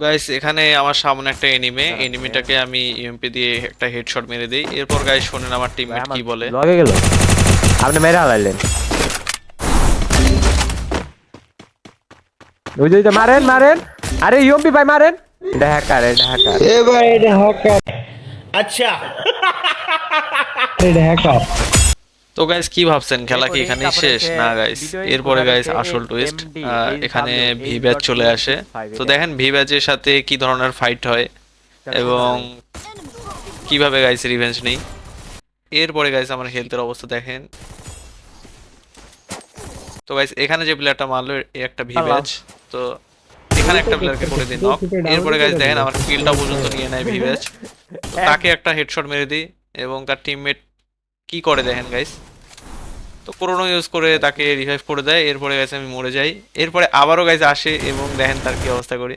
Guys এখানে আমার সামনে একটা এনিমিটাকে আমি ইএমপি দিয়ে একটা হেডশট মেরে দেই। এরপর গাইস শুনেন আমার ভাই টিমমেট আমার কি বলে। লগে গেল, আপনি মেরে হালাইলেন। ওই যে মারেন মারেন, আরে ইউএমপি ভাই মারেন। এটা হ্যাকার, এটা হ্যাকার। এ ভাই এটা হ্যাকার। আচ্ছা, এটা হ্যাকার। তো গাইস কি ভাবছেন খেলা কি এরপরে এখানেই তারপরে শেষ? হচ্ছে না গাইস, ভিডিও এরপরে গাইস হচ্ছে আসল টুইস্ট। এমডি এখানে ভি এইচ ব্যাচ ডট চলে আসে। 265 তো এটা দেখেন ভি ব্যাচের সাথে কি ধরনের ফাইট হয় এবং কিভাবে গাইস রিভেঞ্জ নেই। এরপরে গাইস আমার হেলথের অবস্থা দেখেন। তো গাইস এখানে যে প্লেয়ারটা মারলো এ একটা ভি ব্যাচ। তো এখানে একটা প্লেয়ারকে করে দিই নক। এরপরে গাইস দেখেন আমার কিলটা পর্যন্ত নিয়ে নেয় ভি ব্যাচ। তো তাকে একটা হেডশট মেরে দিই এবং তার টিমমেট কি করে দেখেন গাইস। তো করোনা ইউজ করে তাকে রিভাইভ করে দেয়। এরপরে গাইস আমি মরে যাই। এরপরে আবারও গাইস আসে এবং দেখেন তার কি অবস্থা করি।